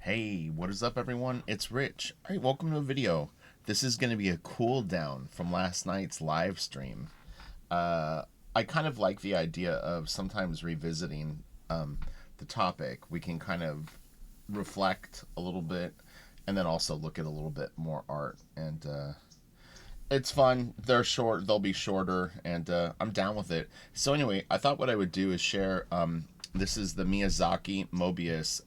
Hey, what is up, everyone? It's Rich. All right, welcome to a video. This is going to be a cool down from last night's live stream. Uh, I kind of like the idea of sometimes revisiting the topic. We can kind of reflect a little bit and then also look at a little bit more art. And it's fun. They're short, they'll be shorter, and I'm down with it. So, anyway, I thought what I would do is share. This is the Miyazaki Moebius.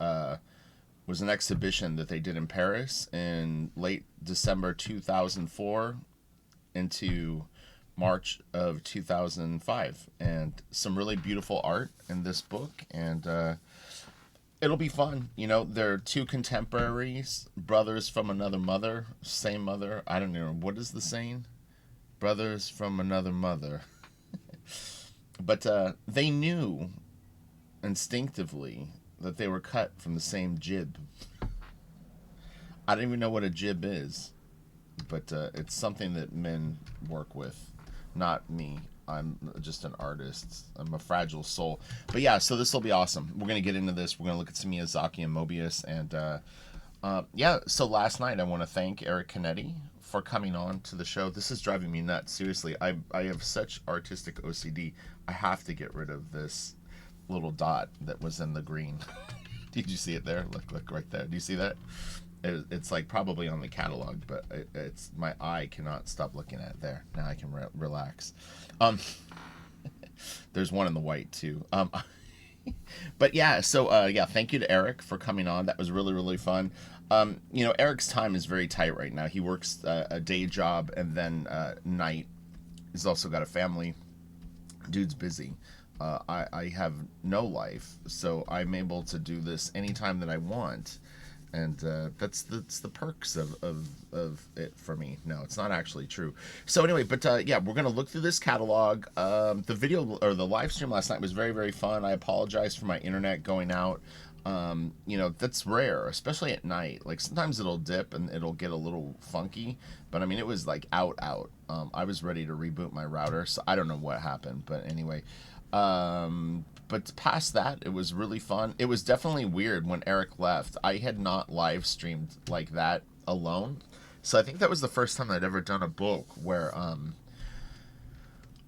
Was an exhibition that they did in Paris in late December 2004 into March of 2005, and some really beautiful art in this book, and it'll be fun. You know, they're two contemporaries, brothers from another mother, same mother. I don't know, what is the saying? Brothers from another mother. But they knew instinctively that they were cut from the same jib. I don't even know what a jib is, but it's something that men work with, not me. I'm just an artist. I'm a fragile soul. But yeah, so this will be awesome. We're going to get into this. We're going to look at some Miyazaki and Moebius. And yeah, so last night I want to thank Eric Canetti for coming on to the show. This is driving me nuts. Seriously, I have such artistic OCD. I have to get rid of this little dot that was in the green. Did you see it there? Look right there. Do you see that? It's like probably on the catalog, but it's my eye cannot stop looking at it. There. Now I can relax. Um, there's one in the white too. But yeah, so yeah, thank you to Eric for coming on. That was really really fun. You know, Eric's time is very tight right now. He works a day job and then night. He's also got a family. Dude's busy. I have no life, so I'm able to do this anytime that I want, and that's the perks of it for me. No, it's not actually true. So anyway, but yeah, we're gonna look through this catalog. The video or the live stream last night was very very fun. I apologize for my internet going out. You know, that's rare, especially at night. Like sometimes it'll dip and it'll get a little funky, but I mean it was like out. I was ready to reboot my router, so I don't know what happened, but anyway. But past that, it was really fun. It was definitely weird when Eric left. I had not live streamed like that alone. So I think that was the first time I'd ever done a book where I'm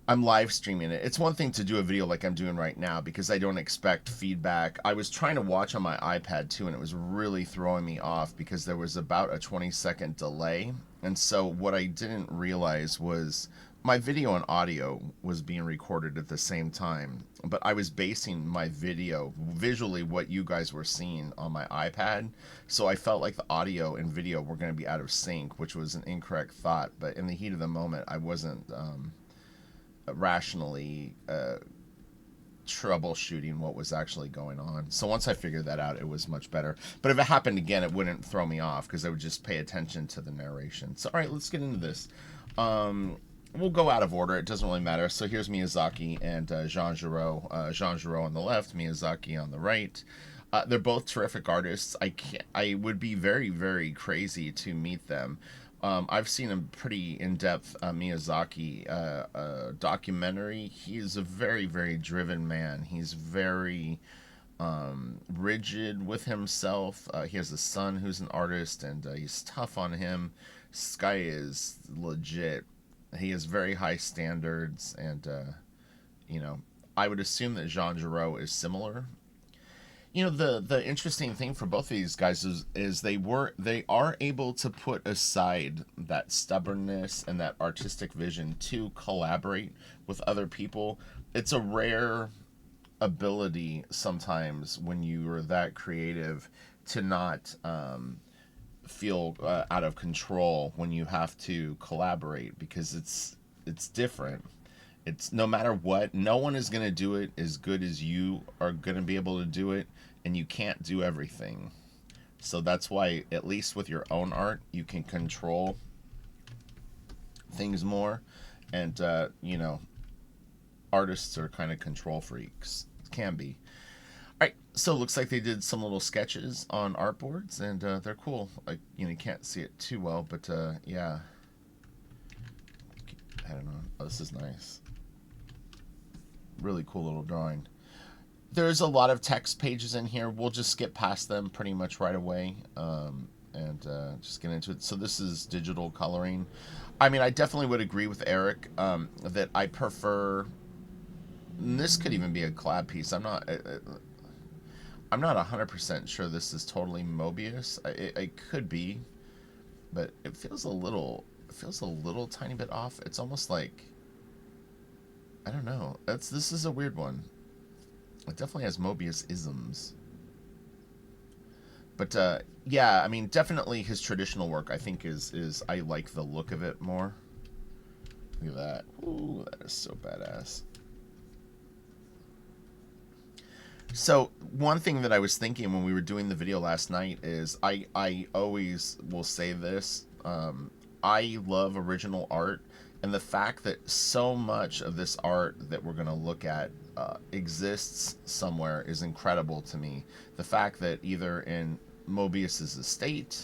live streaming it. It's one thing to do a video like I'm doing right now because I don't expect feedback. I was trying to watch on my iPad too, and it was really throwing me off because there was about a 20-second delay. And so what I didn't realize was my video and audio was being recorded at the same time, but I was basing my video visually what you guys were seeing on my iPad. So I felt like the audio and video were going to be out of sync, which was an incorrect thought. But in the heat of the moment, I wasn't rationally troubleshooting what was actually going on. So once I figured that out, it was much better. But if it happened again, it wouldn't throw me off because I would just pay attention to the narration. So all right, let's get into this. We'll go out of order. It doesn't really matter. So here's Miyazaki and Jean Giraud. Jean Giraud on the left, Miyazaki on the right. They're both terrific artists. I would be very, very crazy to meet them. I've seen a pretty in-depth Miyazaki documentary. He is a very, very driven man. He's very rigid with himself. He has a son who's an artist, and he's tough on him. This guy is legit. He has very high standards, and you know, I would assume that Jean Giraud is similar. You know, the interesting thing for both of these guys is they are able to put aside that stubbornness and that artistic vision to collaborate with other people. It's a rare ability sometimes when you are that creative to not feel out of control when you have to collaborate because it's different. It's no matter what, no one is going to do it as good as you are going to be able to do it, and you can't do everything. So that's why, at least with your own art, you can control things more. And, you know, artists are kind of control freaks. Can be. All right, so it looks like they did some little sketches on artboards, and they're cool. Like, you know, you can't see it too well, but yeah. I don't know. Oh, this is nice. Really cool little drawing. There's a lot of text pages in here. We'll just skip past them pretty much right away, and just get into it. So this is digital coloring. I mean, I definitely would agree with Eric that I prefer. And this could even be a collab piece. I'm not 100% sure this is totally Moebius. It could be, but it feels a little. It feels a little tiny bit off. It's almost like, I don't know. This is a weird one. It definitely has Moebius isms. But yeah, I mean, definitely his traditional work, I think, is I like the look of it more. Look at that. Ooh, that is so badass. So one thing that I was thinking when we were doing the video last night is I always will say this. I love original art, and the fact that so much of this art that we're going to look at exists somewhere is incredible to me. The fact that either in Moebius's estate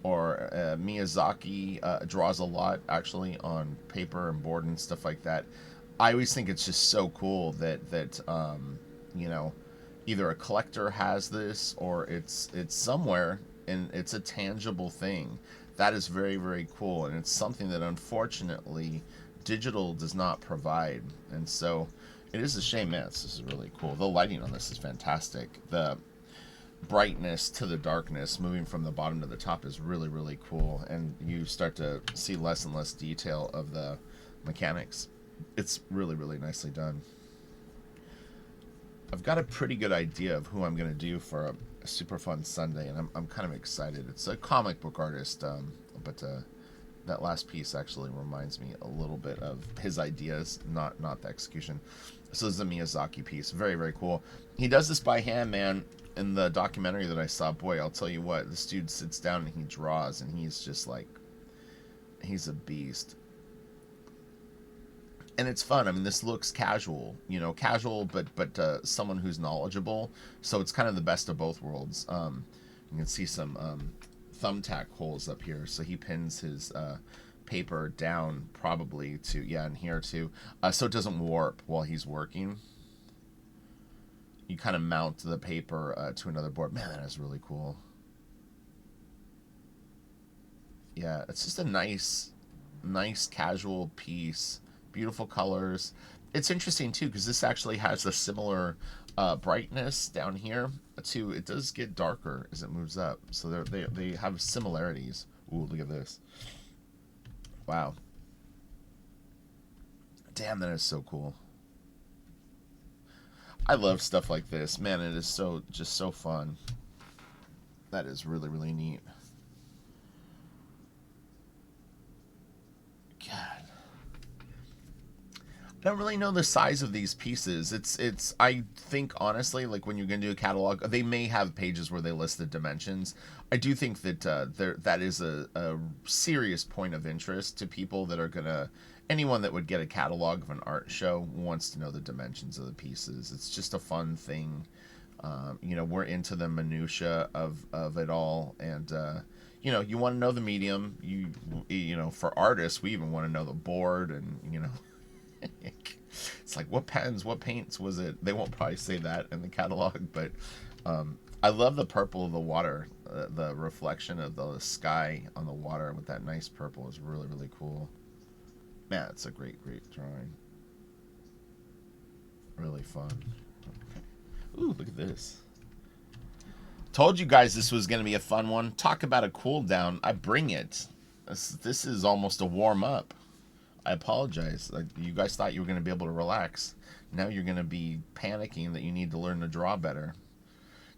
or Miyazaki draws a lot actually on paper and board and stuff like that. I always think it's just so cool that you know, either a collector has this or it's somewhere and it's a tangible thing. That is very, very cool, and it's something that unfortunately digital does not provide. And so it is a shame. Man, this is really cool. The lighting on this is fantastic. The brightness to the darkness moving from the bottom to the top is really, really cool, and you start to see less and less detail of the mechanics. It's really, really nicely done. I've got a pretty good idea of who I'm going to do for a super fun Sunday, and I'm kind of excited. It's a comic book artist, but that last piece actually reminds me a little bit of his ideas, not the execution. So this is a Miyazaki piece. Very, very cool. He does this by hand, man. In the documentary that I saw, boy, I'll tell you what, this dude sits down and he draws, and he's just like, he's a beast. And it's fun. I mean, this looks casual, you know, casual, but someone who's knowledgeable. So it's kind of the best of both worlds. You can see some thumbtack holes up here. So he pins his paper down probably to, yeah, in here too, so it doesn't warp while he's working. You kind of mount the paper to another board. Man, that is really cool. Yeah, it's just a nice casual piece. Beautiful colors. It's interesting too because this actually has a similar brightness down here too. It does get darker as it moves up, so they have similarities. Ooh, look at this! Wow, damn, that is so cool. I love stuff like this, man. It is just so fun. That is really, really neat. God, I don't really know the size of these pieces. It's I think honestly, like when you're gonna do a catalog, they may have pages where they list the dimensions. I do think that that is a serious point of interest to people that are gonna, anyone that would get a catalog of an art show wants to know the dimensions of the pieces. It's just a fun thing. You know, we're into the minutia of it all, and you know, you want to know the medium. You know, for artists, we even want to know the board, and you know. It's like, what pens, what paints was it? They won't probably say that in the catalog, but I love the purple of the water. The reflection of the sky on the water with that nice purple is really, really cool. Man, it's a great, great drawing. Really fun. Okay. Ooh, look at this. Told you guys this was going to be a fun one. Talk about a cool down. I bring it. This is almost a warm up. I apologize. Like, you guys thought you were going to be able to relax. Now you're going to be panicking that you need to learn to draw better.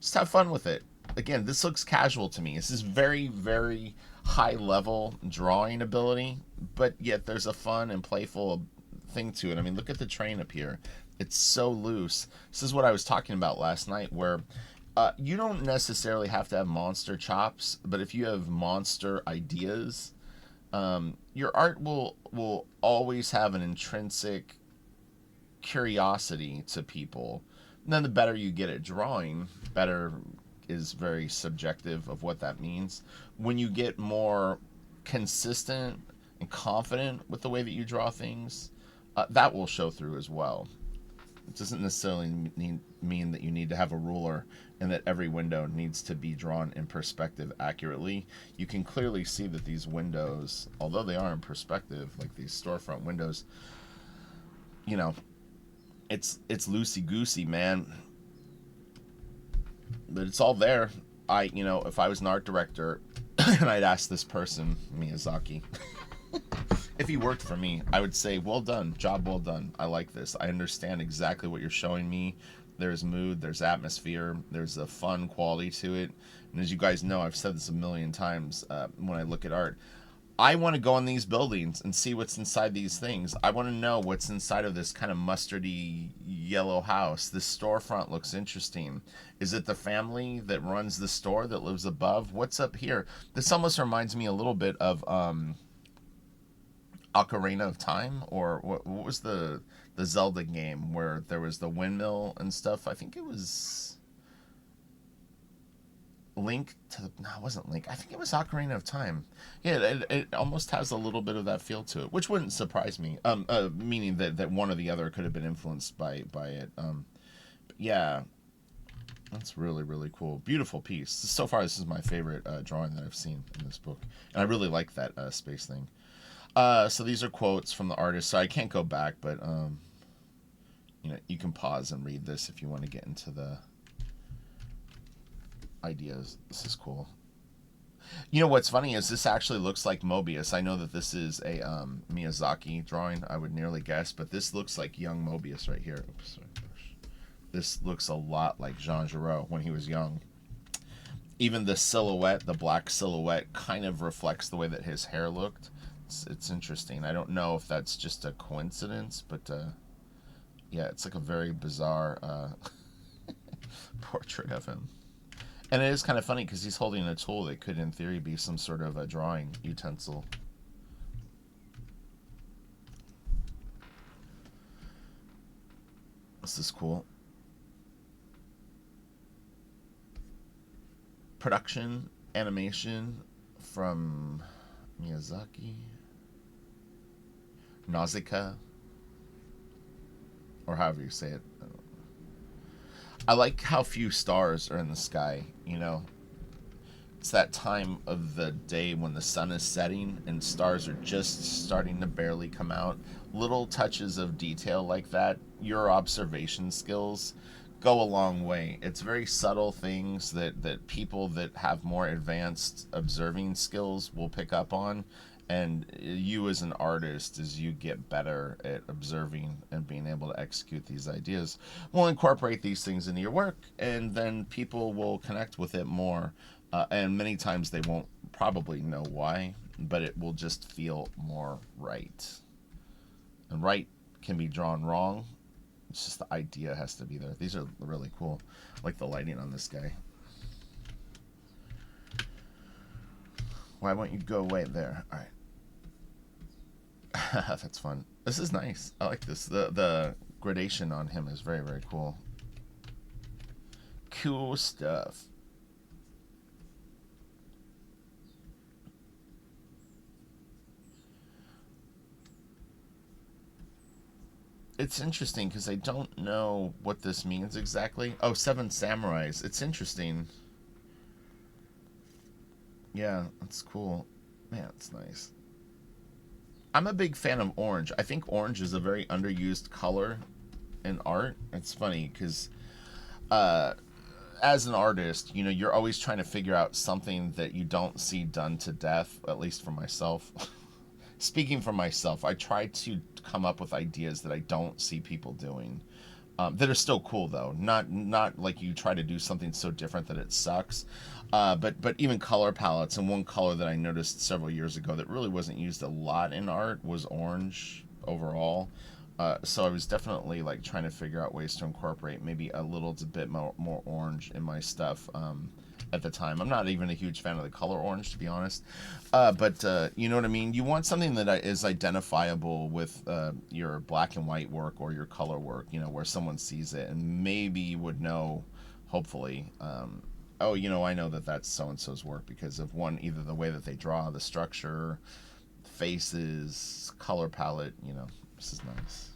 Just have fun with it. Again, this looks casual to me. This is very, very high level drawing ability, but yet there's a fun and playful thing to it. I mean, look at the train up here. It's so loose. This is what I was talking about last night, where you don't necessarily have to have monster chops, but if you have monster ideas, your art will always have an intrinsic curiosity to people. And then the better you get at drawing, better is very subjective of what that means. When you get more consistent and confident with the way that you draw things, that will show through as well. It doesn't necessarily mean that you need to have a ruler and that every window needs to be drawn in perspective accurately. You can clearly see that these windows, although they are in perspective, like these storefront windows, you know, it's loosey goosey, man. But it's all there. If I was an art director and I'd ask this person, Miyazaki, if he worked for me, I would say, well done, job well done. I like this. I understand exactly what you're showing me. There's mood, there's atmosphere, there's a fun quality to it. And as you guys know, I've said this a million times when I look at art. I want to go in these buildings and see what's inside these things. I want to know what's inside of this kind of mustardy yellow house. This storefront looks interesting. Is it the family that runs the store that lives above? What's up here? This almost reminds me a little bit of Ocarina of Time, or what was the Zelda game where there was the windmill and stuff? I think it was Link to the, no, it wasn't Link. I think it was Ocarina of Time. Yeah, it almost has a little bit of that feel to it, which wouldn't surprise me. Meaning that one or the other could have been influenced by it. But yeah, that's really really cool. Beautiful piece. So far, this is my favorite drawing that I've seen in this book, and I really like that space thing. So these are quotes from the artist. So I can't go back, but you can pause and read this if you want to get into the ideas. This is cool. You know what's funny is this actually looks like Moebius. I know that this is a Miyazaki drawing, I would nearly guess, but this looks like young Moebius right here. Oops, sorry. This looks a lot like Jean Giraud when he was young. Even the silhouette, the black silhouette, kind of reflects the way that his hair looked. It's interesting. I don't know if that's just a coincidence, but yeah, it's like a very bizarre portrait of him. And it is kind of funny because he's holding a tool that could, in theory, be some sort of a drawing utensil. This is cool. Production, animation from Miyazaki. Nausicaa. Or however you say it. I like how few stars are in the sky, It's that time of the day when the sun is setting and stars are just starting to barely come out. Little touches of detail like that, your observation skills go a long way. It's very subtle things that people that have more advanced observing skills will pick up on. And you as an artist, as you get better at observing and being able to execute these ideas, will incorporate these things into your work, and then people will connect with it more. And many times they won't probably know why, but it will just feel more right. And right can be drawn wrong. It's just the idea has to be there. These are really cool. I like the lighting on this guy. Why won't you go away there? All right. That's fun. This is nice. I like this. The gradation on him is very, very cool. Cool stuff. It's interesting because I don't know what this means exactly. Oh, Seven Samurais. It's interesting. Yeah, that's cool. Man, it's nice. I'm a big fan of orange. I think orange is a very underused color in art. It's funny because as an artist, you're always trying to figure out something that you don't see done to death, at least for myself. Speaking for myself, I try to come up with ideas that I don't see people doing. That are still cool though, not like you try to do something so different that it sucks. But even color palettes, and one color that I noticed several years ago that really wasn't used a lot in art was orange overall. So I was definitely like trying to figure out ways to incorporate maybe a little bit more orange in my stuff. At the time, I'm not even a huge fan of the color orange, to be honest. But you know what I mean? You want something that is identifiable with your black and white work or your color work, where someone sees it and maybe would know, hopefully, oh, I know that that's so-and-so's work because of either the way that they draw, the structure, faces, color palette, this is nice.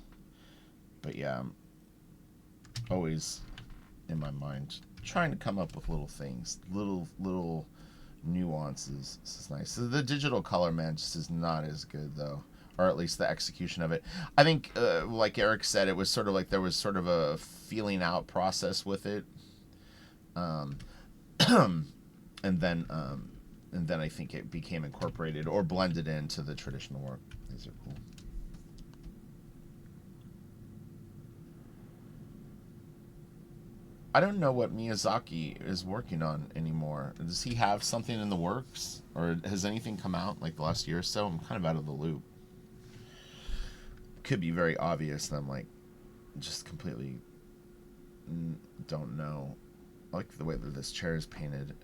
But yeah, always in my mind, trying to come up with little things, little nuances. This is nice. So the digital color, man, just is not as good though, or at least the execution of it. I think, like Eric said, it was sort of like there was sort of a feeling out process with it, um, and then I think it became incorporated or blended into the traditional work. These are cool. I don't know what Miyazaki is working on anymore. Does he have something in the works, or has anything come out like the last year or so? I'm kind of out of the loop. Could be very obvious, and I'm like, just completely don't know. I like the way that this chair is painted.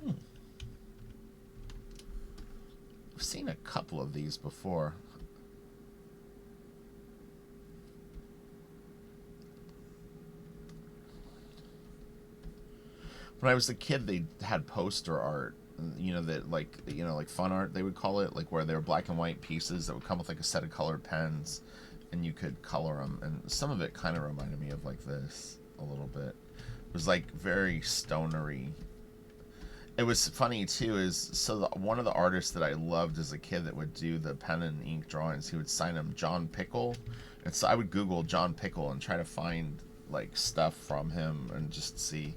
Hmm. I've seen a couple of these before. When I was a kid, they had poster art. You know that, like, like fun art, they would call it, like where they were black and white pieces that would come with like a set of colored pens, and you could color them. And some of it kind of reminded me of like this a little bit. It was like very stonery. It was funny too. One of the artists that I loved as a kid that would do the pen and ink drawings, he would sign them John Pickle, and so I would Google John Pickle and try to find like stuff from him and just see.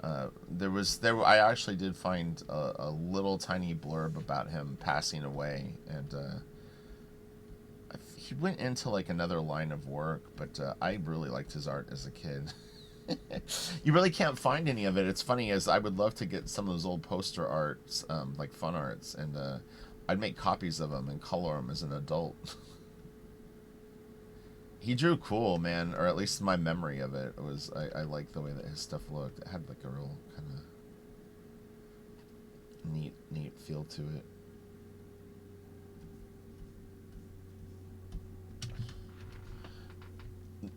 I actually did find a little tiny blurb about him passing away, and he went into like another line of work, but I really liked his art as a kid. You really can't find any of it. It's funny, as I would love to get some of those old poster arts, like fun arts, and I'd make copies of them and color them as an adult. He drew cool, man, or at least my memory of it was, I liked the way that his stuff looked. It had like a real kind of neat feel to it.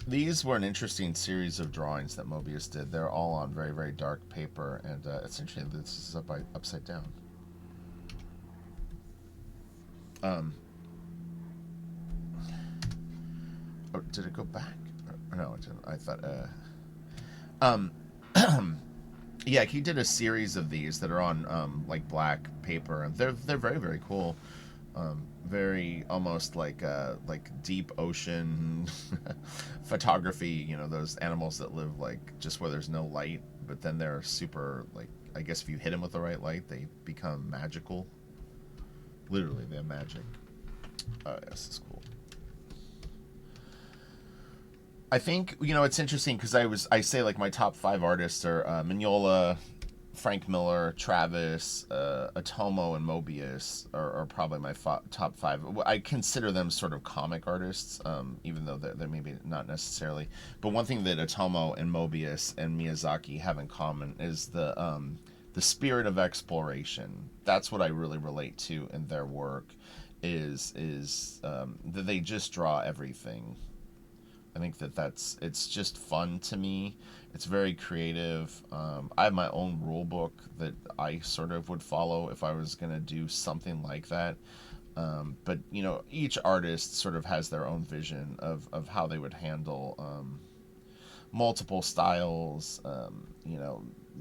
These were an interesting series of drawings that Moebius did. They're all on very, very dark paper, and essentially this is upside down. Um, oh, did it go back? Or no, it didn't. I thought. Um, yeah, he did a series of these that are on like black paper, and they're very, very cool. Very almost like deep ocean photography. You know, those animals that live like just where there's no light, but then they're super, like, I guess if you hit them with the right light, they become magical. Literally, they have magic. Oh, yes, this is cool. I think, it's interesting because I say like my top five artists are Mignola, Frank Miller, Travis, Atomo, and Moebius are probably my top five. I consider them sort of comic artists, even though they're maybe not necessarily. But one thing that Atomo and Moebius and Miyazaki have in common is the spirit of exploration. That's what I really relate to in their work. Is that they just draw everything. I think it's just fun to me. It's very creative. I have my own rule book that I sort of would follow if I was going to do something like that. But, each artist sort of has their own vision of how they would handle multiple styles,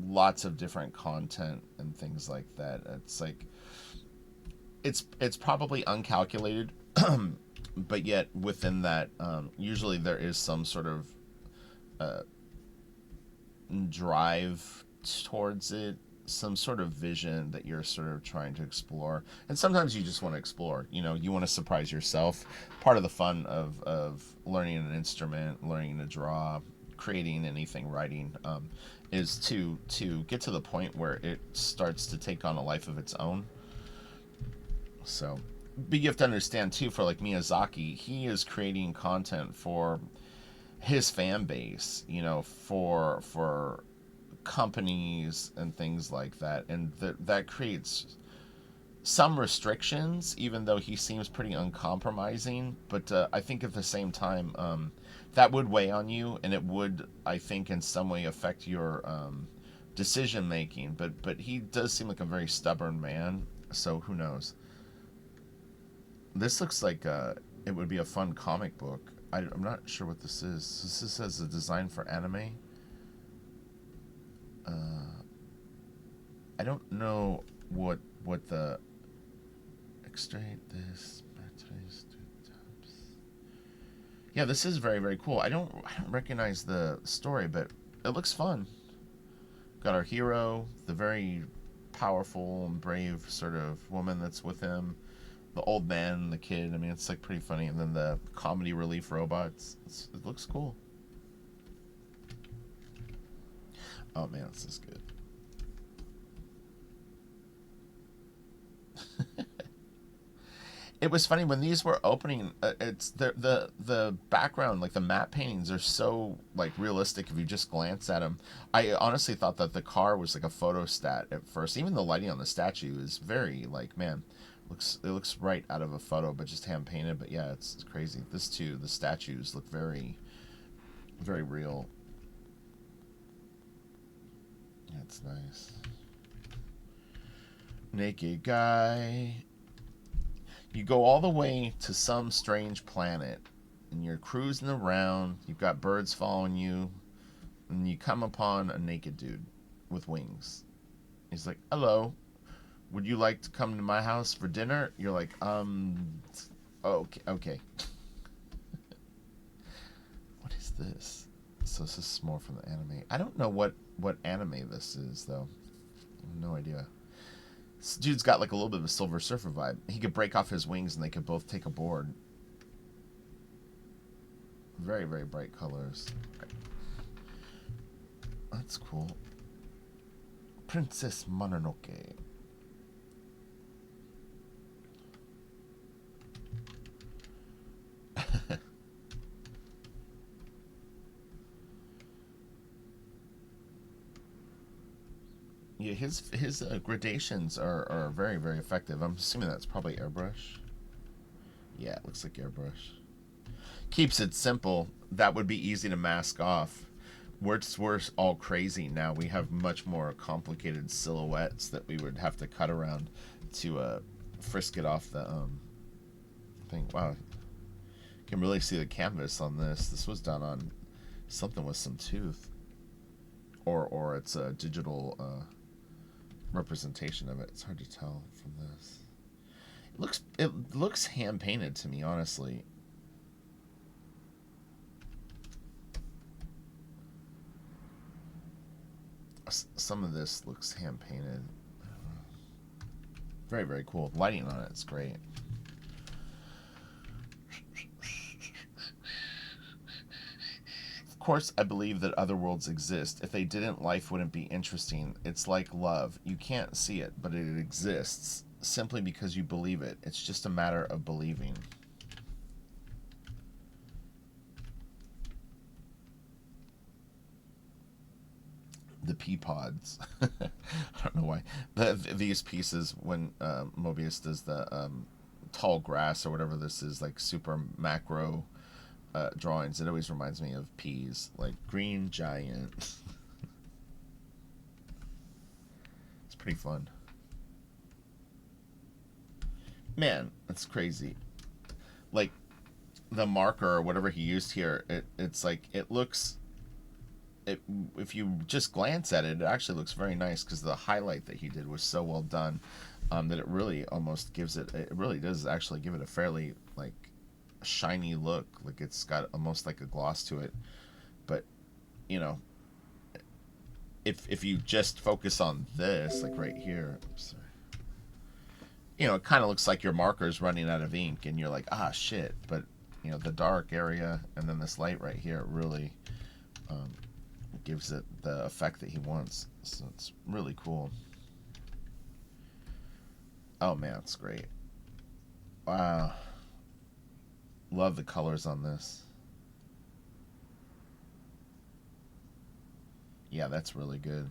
lots of different content and things like that. It's like, it's probably uncalculated. But yet within that, usually there is some sort of uh, drive towards it, some sort of vision that you're sort of trying to explore. And sometimes you just want to explore. You want to surprise yourself. Part of the fun of learning an instrument, learning to draw, creating anything, writing, is to get to the point where it starts to take on a life of its own. So, but you have to understand too, for like Miyazaki, he is creating content for his fan base, for companies and things like that, and that creates some restrictions, even though he seems pretty uncompromising. But I think at the same time, that would weigh on you, and it would, I think, in some way affect your decision making. But he does seem like a very stubborn man, so who knows? This looks like it would be a fun comic book. I'm not sure what this is. This says a design for anime. Uh, I don't know what the extract this batteries to tops. Yeah, this is very very cool. I don't recognize the story, but it looks fun. Got our hero, the very powerful and brave sort of woman that's with him, the old man, the kid. I mean, it's like pretty funny, and then the comedy relief robots. It looks cool. Oh man, this is good. It was funny when these were opening. It's the background, like the matte paintings, are so like realistic if you just glance at them. I honestly thought that the car was like a photo stat at first. Even the lighting on the statue is very like, man, it looks right out of a photo, but just hand painted. But yeah, it's crazy. This too, the statues look very very real. That's nice. Naked guy. You go all the way to some strange planet, and you're cruising around. You've got birds following you, and you come upon a naked dude with wings. He's like, "Hello, would you like to come to my house for dinner?" You're like, okay, okay. What is this? So this is more from the anime. I don't know what anime this is though. I have no idea. This dude's got like a little bit of a Silver Surfer vibe. He could break off his wings and they could both take a board. Very, very bright colors. That's cool. Princess Mononoke. Yeah, his gradations are very very effective. I'm assuming that's probably airbrush. Yeah, it looks like airbrush. Keeps it simple. That would be easy to mask off. We're all crazy now. We have much more complicated silhouettes that we would have to cut around to frisk it off the thing. Wow, you can really see the canvas on this. This was done on something with some tooth, or it's a digital representation of it. It's hard to tell from this. It looks hand painted to me, honestly. Some of this looks hand painted. Very very cool. Lighting on it's great. Of course, I believe that other worlds exist. If they didn't, life wouldn't be interesting. It's like love. You can't see it, but it exists simply because you believe it. It's just a matter of believing. The pea pods. I don't know why. These pieces, when Moebius does the tall grass or whatever this is, like super macro drawings, it always reminds me of peas, like green giant. It's pretty fun. Man, that's crazy. Like the marker or whatever he used here, it's like it looks. It, if you just glance at it, it actually looks very nice because the highlight that he did was so well done that it really almost gives it. It really does actually give it a fairly like shiny look. Like it's got almost like a gloss to it. But you know, if you just focus on this, like right here, oops, sorry, you know, it kind of looks like your marker's running out of ink, and you're like, ah, shit. But you know, the dark area and then this light right here really um, gives it the effect that he wants. So it's really cool. Oh man, it's great. Wow, love the colors on this. Yeah, that's really good.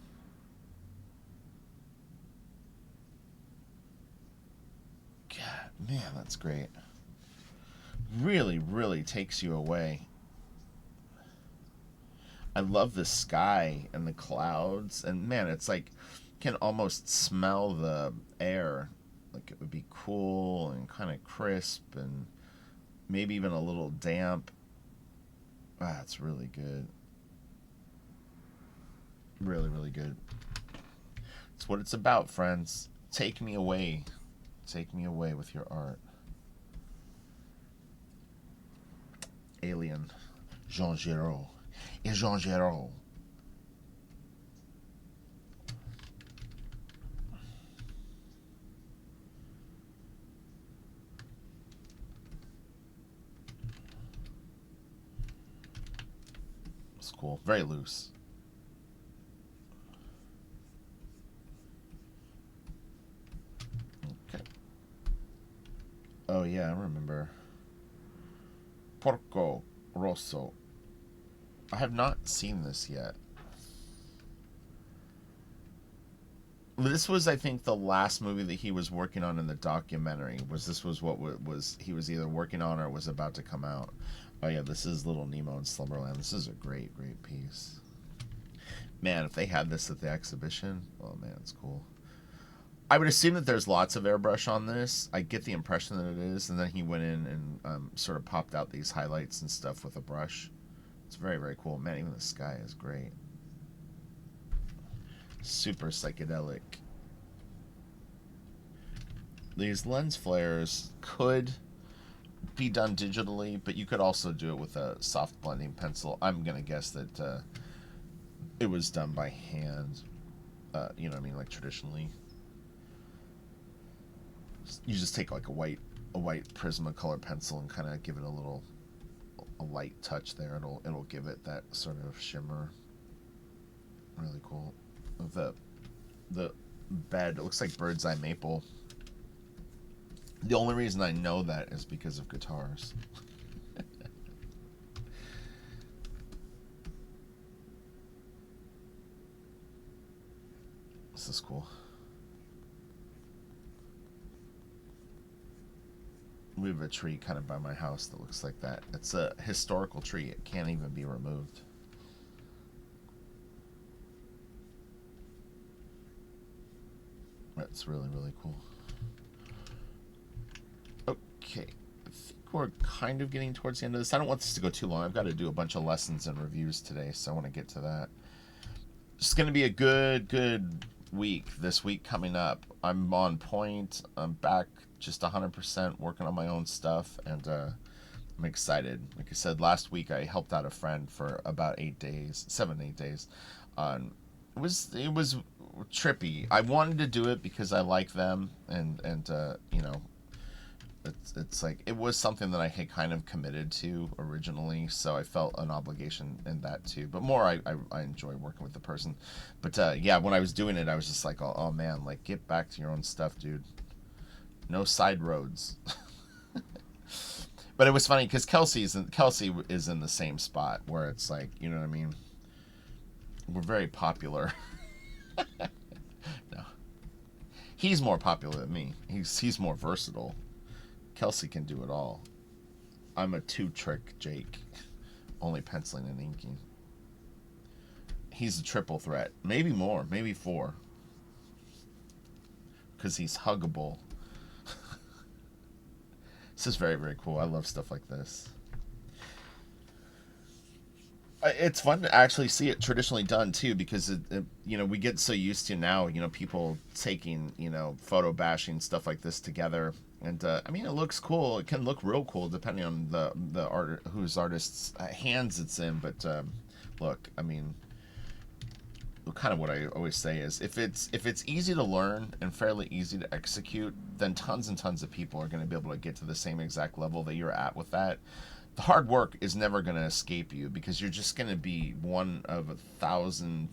God, man, that's great. Really, really takes you away. I love the sky and the clouds, and man, it's like can almost smell the air. like it would be cool and kind of crisp and maybe even a little damp. Ah, it's really good. Really, really good. It's what it's about, friends. Take me away. Take me away with your art. Alien. Jean Giraud. Et Jean Giraud. It's cool. Very loose. Okay. Oh yeah, I remember. Porco Rosso. I have not seen this yet. This was, I think, the last movie that he was working on in the documentary. This was what was he was either working on or was about to come out. Oh yeah, this is Little Nemo in Slumberland. This is a great, great piece. Man, if they had this at the exhibition, oh man, it's cool. I would assume that there's lots of airbrush on this. I get the impression that it is, and then he went in and sort of popped out these highlights and stuff with a brush. It's very, very cool. Man, even the sky is great. Super psychedelic. These lens flares could be done digitally, but you could also do it with a soft blending pencil. I'm going to guess that it was done by hand. You know what I mean? Like traditionally. You just take like a white Prismacolor pencil and kind of give it a light touch there. It'll give it that sort of shimmer. Really cool. The bed, it looks like bird's eye maple. The only reason I know that is because of guitars. This is cool. We have a tree kind of by my house that looks like that. It's a historical tree. It can't even be removed. That's really, really cool. Okay. I think we're kind of getting towards the end of this. I don't want this to go too long. I've got to do a bunch of lessons and reviews today, so I want to get to that. It's going to be a good week this week coming up. I'm on point. I'm back just 100% working on my own stuff, and I'm excited. Like I said, last week I helped out a friend for about 8 days, 7-8 days. It was trippy. I wanted to do it because I like them, and you know, it's like it was something that I had kind of committed to originally, so I felt an obligation in that too. But more, I enjoy working with the person. But yeah, when I was doing it, I was just like, oh man, like get back to your own stuff, dude. No side roads. But it was funny because Kelsey is in the same spot where it's like, you know what I mean? We're very popular. No, he's more popular than me. He's more versatile. Kelsey can do it all. I'm a two-trick Jake, only penciling and inking. He's a triple threat, maybe more, maybe 4, because he's huggable. This is very, very cool. I love stuff like this. It's fun to actually see it traditionally done too, because you know, we get so used to now, you know, people taking, you know, photo bashing stuff like this together, and I mean, it looks cool. It can look real cool depending on the art whose artist's hands it's in. But look, I mean, kind of what I always say is if it's easy to learn and fairly easy to execute, then tons and tons of people are going to be able to get to the same exact level that you're at with that. The hard work is never going to escape you, because you're just going to be one of 1,000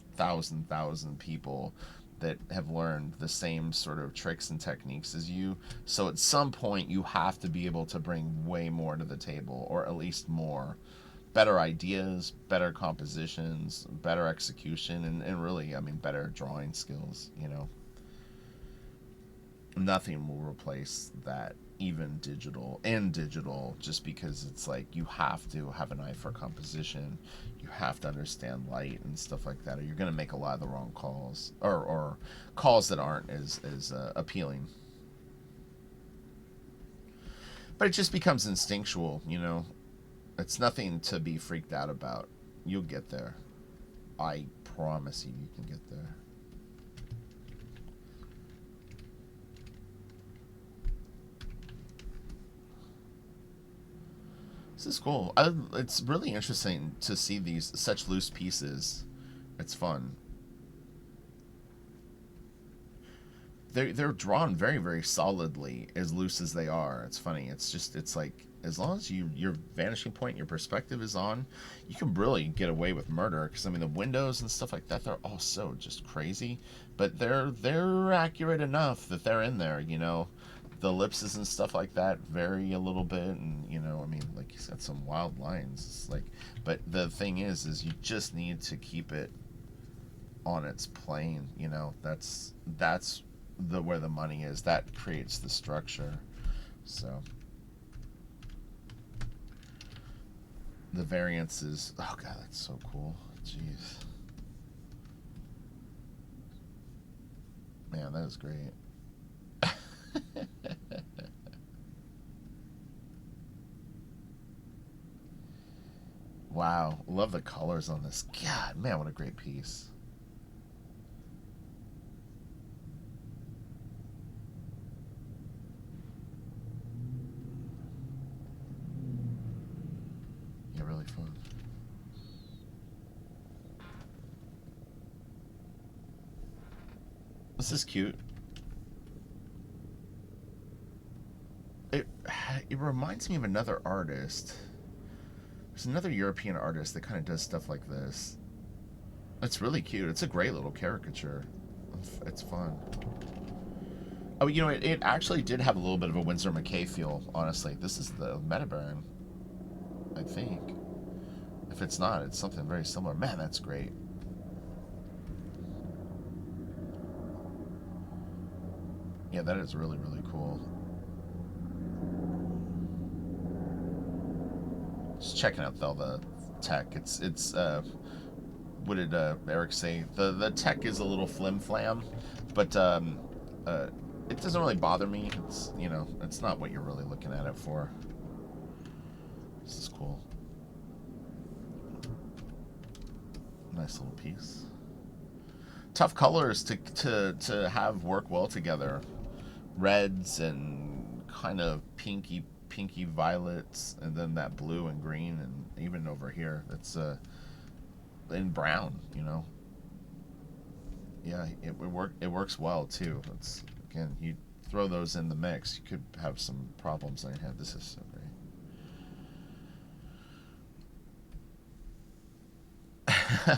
people that have learned the same sort of tricks and techniques as you. So at some point you have to be able to bring way more to the table, or at least more. Better ideas, better compositions, better execution, and really, I mean, better drawing skills, you know. Nothing will replace that, even digital, just because it's like you have to have an eye for composition, you have to understand light and stuff like that, or you're going to make a lot of the wrong calls, or calls that aren't as appealing. But it just becomes instinctual, you know. It's nothing to be freaked out about. You'll get there. I promise you can get there. This is cool. It's really interesting to see these such loose pieces. It's fun. They're drawn very very solidly, as loose as they are. It's funny. It's like as long as your vanishing point, your perspective is on, you can really get away with murder. Because I mean the windows and stuff like that, they're all so just crazy, but they're accurate enough that they're in there. You know, the ellipses and stuff like that vary a little bit, and you know, I mean, like he's got some wild lines. It's like, but the thing is you just need to keep it on its plane. You know, that's the where the money is. That creates the structure. So the variance is, oh god, that's so cool. Jeez, man, that is great. Wow, love the colors on this. God, man, what a great piece. Yeah, really fun. This is cute. It it reminds me of another artist. There's another European artist that kind of does stuff like this. It's really cute. It's a great little caricature. It's fun. Oh, you know, it actually did have a little bit of a Winsor McKay feel, honestly. This is the Metabaron, I think. If it's not, it's something very similar. Man, that's great. Yeah, that is really, really cool. Just checking out all the tech. It's what did Eric say? The tech is a little flim flam, but uh, it doesn't really bother me. It's, you know, it's not what you're really looking at it for. This is cool. Nice little piece. Tough colors to have work well together. Reds and kind of pinky violets, and then that blue and green, and even over here it's in brown. You know, yeah, it works well too. It's, again, you throw those in the mix, you could have some problems on your head. This is so great.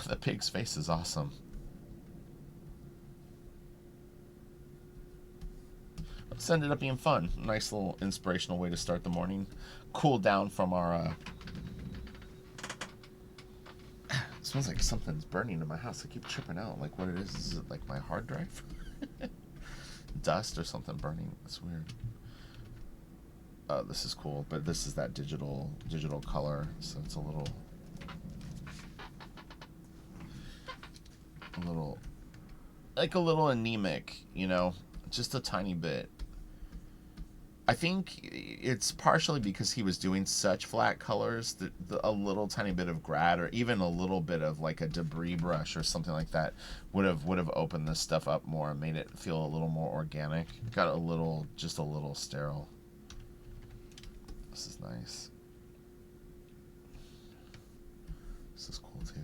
The pig's face is awesome. This ended up being fun. Nice little inspirational way to start the morning. Cool down from our. It smells like something's burning in my house. I keep tripping out. Like what it is? Is it like my hard drive? Dust or something burning. That's weird. This is cool, but this is that digital color, so it's a little like a little anemic, you know, just a tiny bit. I think it's partially because he was doing such flat colors that a little tiny bit of grad, or even a little bit of like a debris brush or something like that, would have opened this stuff up more and made it feel a little more organic. Got just a little sterile. This is nice. This is cool too.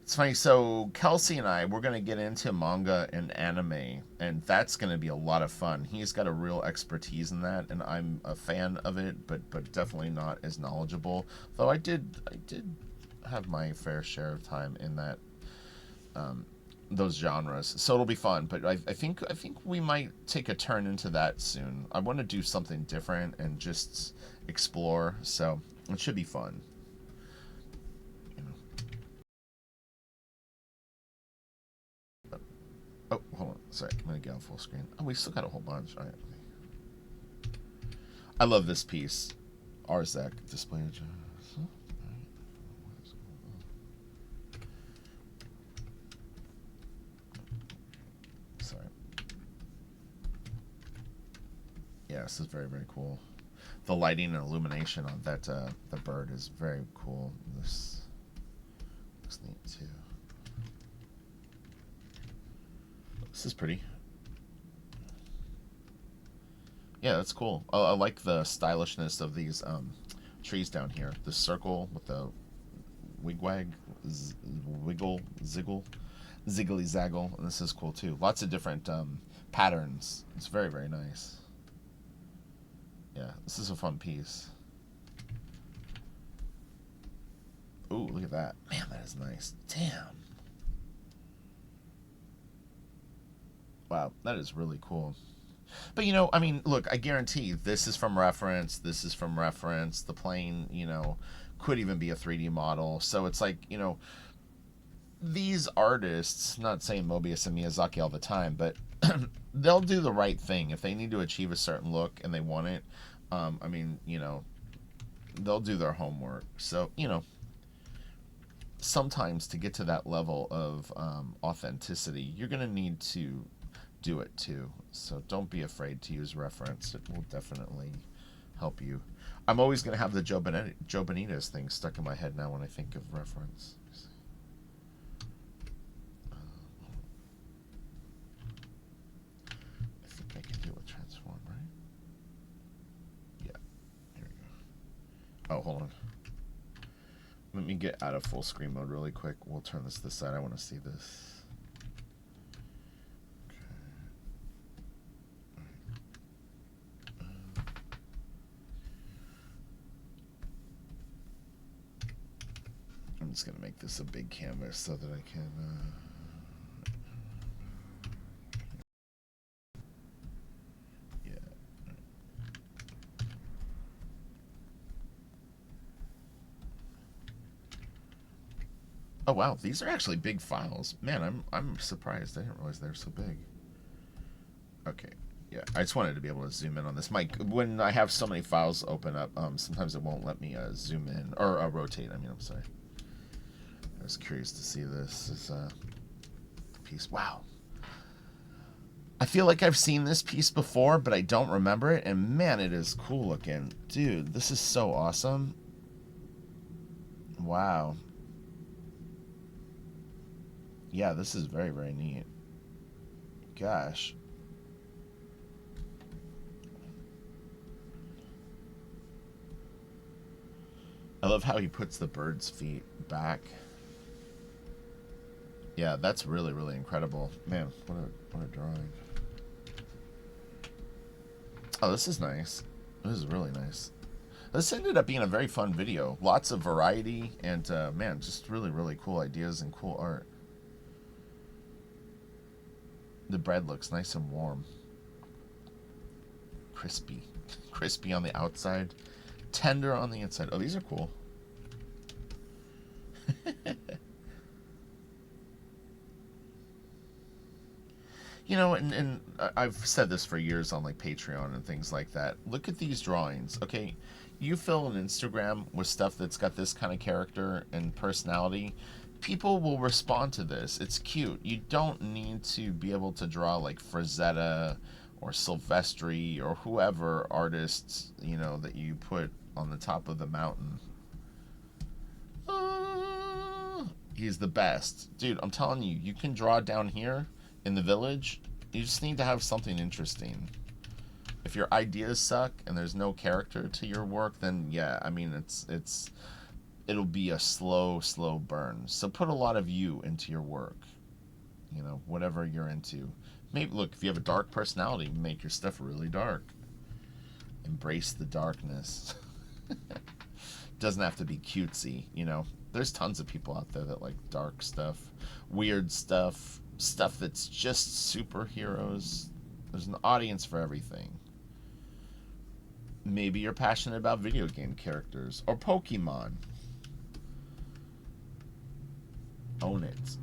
It's funny. So Kelsey and I, we're gonna get into manga and anime, and that's gonna be a lot of fun. He's got a real expertise in that, and I'm a fan of it, but definitely not as knowledgeable. Though I did have my fair share of time in that, those genres, so it'll be fun. But I think we might take a turn into that soon. I want to do something different and just explore, so it should be fun. You know. Oh, hold on. Sorry, I'm gonna get on full screen. Oh, we still got a whole bunch. All right. I love this piece. Arzak display. Sorry. Yeah, this is very, very cool. The lighting and illumination on that the bird is very cool. This looks neat too. This is pretty. Yeah, that's cool. I like the stylishness of these trees down here. The circle with the wigwag, wiggle, ziggle, ziggly zaggle. And this is cool too. Lots of different patterns. It's very, very nice. Yeah, this is a fun piece. Ooh, look at that. Man, that is nice. Damn. Wow, that is really cool. But, you know, I mean, look, I guarantee this is from reference. This is from reference. The plane, you know, could even be a 3D model. So it's like, you know, these artists, not saying Moebius and Miyazaki all the time, but they'll do the right thing. If they need to achieve a certain look and they want it, I mean, you know, they'll do their homework. So, you know, sometimes to get to that level of authenticity, you're going to need to do it too. So don't be afraid to use reference. It will definitely help you. I'm always going to have the Joe Benitez thing stuck in my head now when I think of reference. I think I can do it with transform, right? Yeah. Here we go. Oh, hold on. Let me get out of full screen mode really quick. We'll turn this to the side. I want to see this. I'm just going to make this a big canvas so that I can... yeah. Oh, wow. These are actually big files. Man, I'm surprised. I didn't realize they were so big. Okay. Yeah, I just wanted to be able to zoom in on this. When I have so many files open up, sometimes it won't let me zoom in. Or rotate, I mean, I'm sorry. I was curious to see this piece. Wow. I feel like I've seen this piece before, but I don't remember it. And man, it is cool looking. Dude, this is so awesome. Wow. Yeah, this is very, very neat. Gosh. I love how he puts the bird's feet back. Yeah, that's really, really incredible. Man, what a drawing. Oh, this is nice. This is really nice. This ended up being a very fun video. Lots of variety and, man, just really, really cool ideas and cool art. The bread looks nice and warm. Crispy. Crispy on the outside. Tender on the inside. Oh, these are cool. You know, and I've said this for years on like Patreon and things like that. Look at these drawings. Okay, you fill an Instagram with stuff that's got this kind of character and personality, people will respond to this. It's cute. You don't need to be able to draw like Frazetta or Silvestri or whoever artists, you know, that you put on the top of the mountain. He's the best. Dude, I'm telling you, you can draw down here in the village. You just need to have something interesting. If your ideas suck and there's no character to your work, then yeah, I mean, it'll be a slow burn. So put a lot of you into your work. You know, whatever you're into. Maybe, look, if you have a dark personality, make your stuff really dark. Embrace the darkness. Doesn't have to be cutesy, you know. There's tons of people out there that like dark stuff, weird stuff, stuff that's just superheroes. There's an audience for everything. Maybe you're passionate about video game characters or Pokemon. Own it.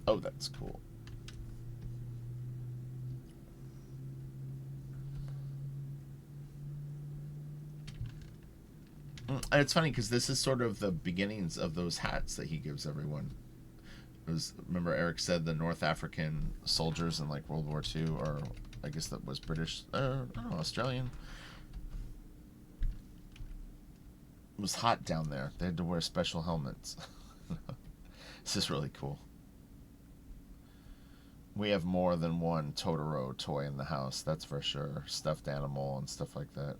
Oh, that's cool. And it's funny because this is sort of the beginnings of those hats that he gives everyone. It was, remember Eric said the North African soldiers in like World War II or I guess that was British. I don't know, Australian. It was hot down there. They had to wear special helmets. This is really cool. We have more than one Totoro toy in the house, that's for sure. Stuffed animal and stuff like that.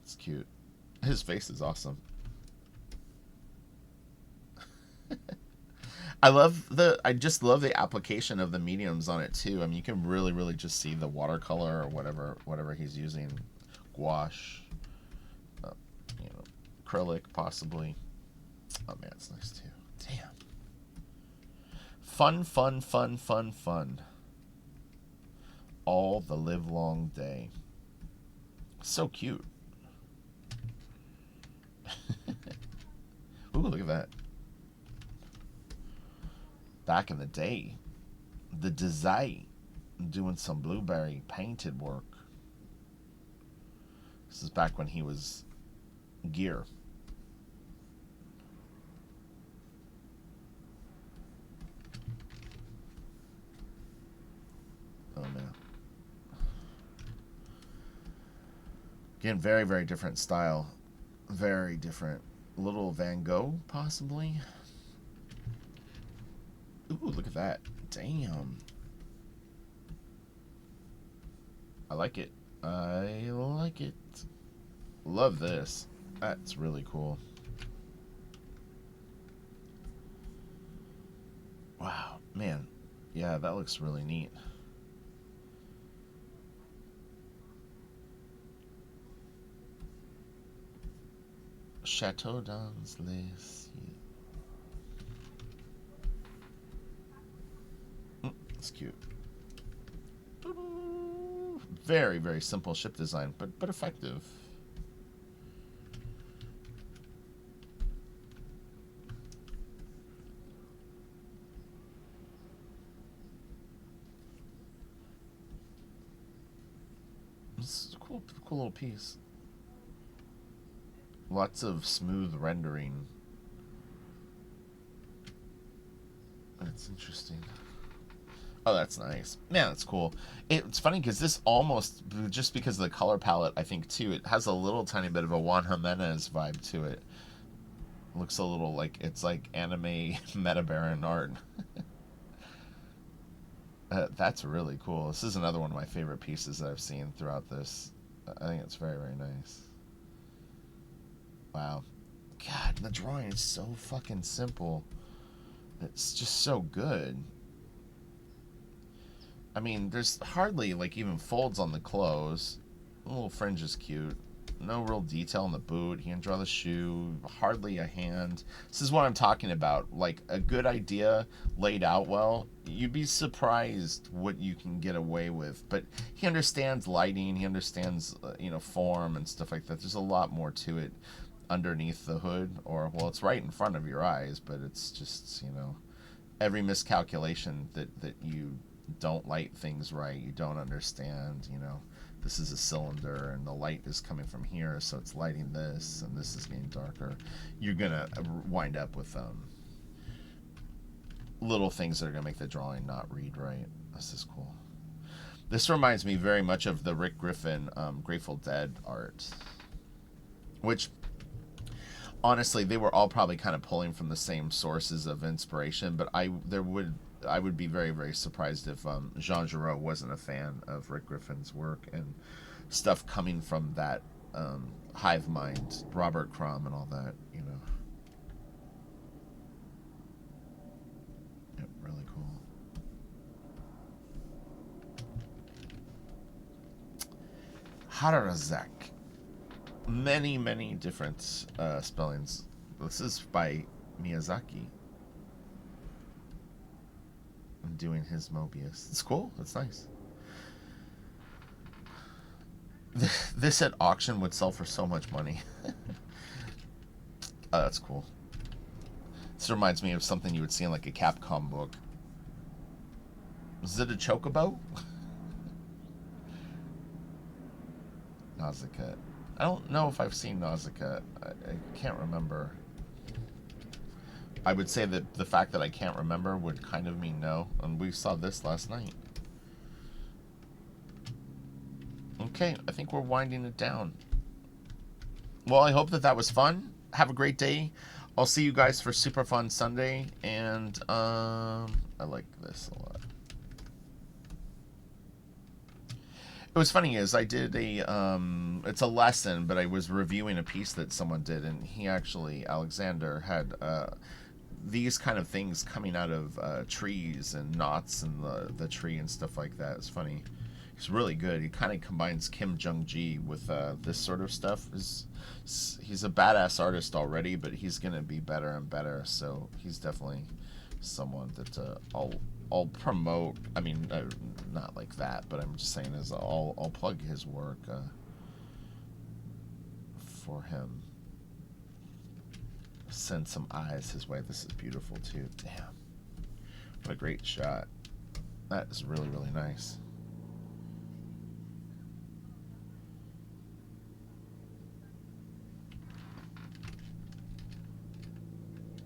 It's cute. His face is awesome. I just love the application of the mediums on it too. I mean, you can really just see the watercolor or whatever he's using, gouache, you know, acrylic possibly. Oh man, it's nice too. Damn. Fun. All the live long day. So cute. Ooh, look at that. Back in the day, the design, doing some blueberry painted work. This is back when he was gear. Oh man. Again, very different style. Very different. Little Van Gogh, possibly. Ooh, look at that. Damn. I like it. I like it. Love this. That's really cool. Wow. Man. Yeah, that looks really neat. Chateau dans les... It's cute. Very simple ship design, but effective. It's a cool little piece. Lots of smooth rendering. That's interesting. Oh, that's nice. Man, that's cool. It's funny because this almost, just because of the color palette, I think, too, it has a little tiny bit of a Juan Jimenez vibe to it. Looks a little like, it's like anime meta-baron art. That's really cool. This is another one of my favorite pieces that I've seen throughout this. I think it's very nice. Wow. God, the drawing is so fucking simple. It's just so good. I mean, there's hardly, like, even folds on the clothes. The little fringe is cute. No real detail on the boot. He can draw the shoe. Hardly a hand. This is what I'm talking about. Like, a good idea laid out well. You'd be surprised what you can get away with. But he understands lighting. He understands, form and stuff like that. There's a lot more to it underneath the hood. Or, well, it's right in front of your eyes. But it's just, every miscalculation that you don't light things right, you don't understand, this is a cylinder and the light is coming from here, so it's lighting this and this is getting darker. You're gonna wind up with little things that are gonna make the drawing not read right. This is cool. This reminds me very much of the Rick Griffin Grateful Dead art, which honestly they were all probably kind of pulling from the same sources of inspiration, but I would be very surprised if Jean Giraud wasn't a fan of Rick Griffin's work and stuff coming from that hive mind, Robert Crumb and all that, Yep, really cool. Hararazak. Many different spellings. This is by Miyazaki. Doing his Moebius. It's cool. It's nice. This at auction would sell for so much money. Oh, that's cool. This reminds me of something you would see in like a Capcom book. Is it a chocobo? Nausicaa. I don't know if I've seen Nausicaa. I can't remember. I would say that the fact that I can't remember would kind of mean no. And we saw this last night. Okay, I think we're winding it down. Well, I hope that that was fun. Have a great day. I'll see you guys for Super Fun Sunday, and I like this a lot. It was funny is I did a it's a lesson, but I was reviewing a piece that someone did, and he actually Alexander had these kind of things coming out of trees and knots in the tree and stuff like that. It's funny. He's really good. He kind of combines Kim Jung-ji with this sort of stuff. He's a badass artist already, but he's gonna be better and better. So he's definitely someone that I'll promote. I mean, not like that, but I'm just saying as I'll plug his work for him. Send some eyes his way. This is beautiful too. Damn, what a great shot. That is really, really nice.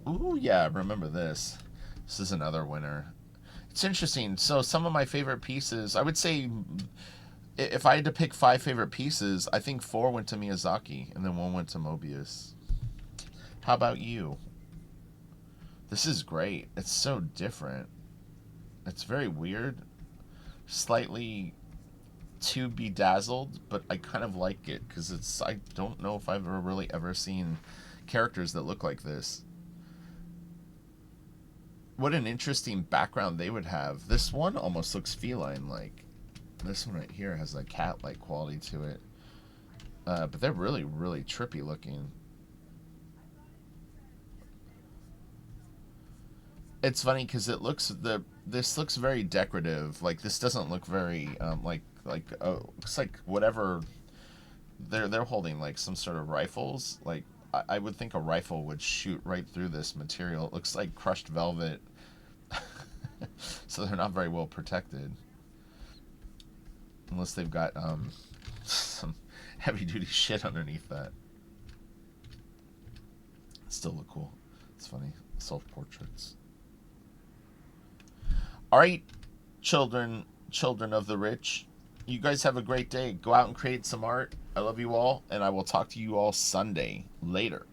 Ooh, yeah, remember this. This is another winner. It's interesting. So some of my favorite pieces, I would say, if I had to pick 5 favorite pieces, I think 4 went to Miyazaki and then 1 went to Moebius. How about you? This is great. It's so different. It's very weird. Slightly too bedazzled, but I kind of like it because I don't know if I've ever seen characters that look like this. What an interesting background they would have. This one almost looks feline like. This one right here has a cat-like quality to it. But they're really, really trippy looking. It's funny because this looks very decorative. Like this doesn't look very looks like whatever they're holding like some sort of rifles. Like I would think a rifle would shoot right through this material. It looks like crushed velvet, so they're not very well protected unless they've got some heavy duty shit underneath that. Still look cool. It's funny. Self portraits. All right, children of the rich. You guys have a great day. Go out and create some art. I love you all, and I will talk to you all Sunday. Later.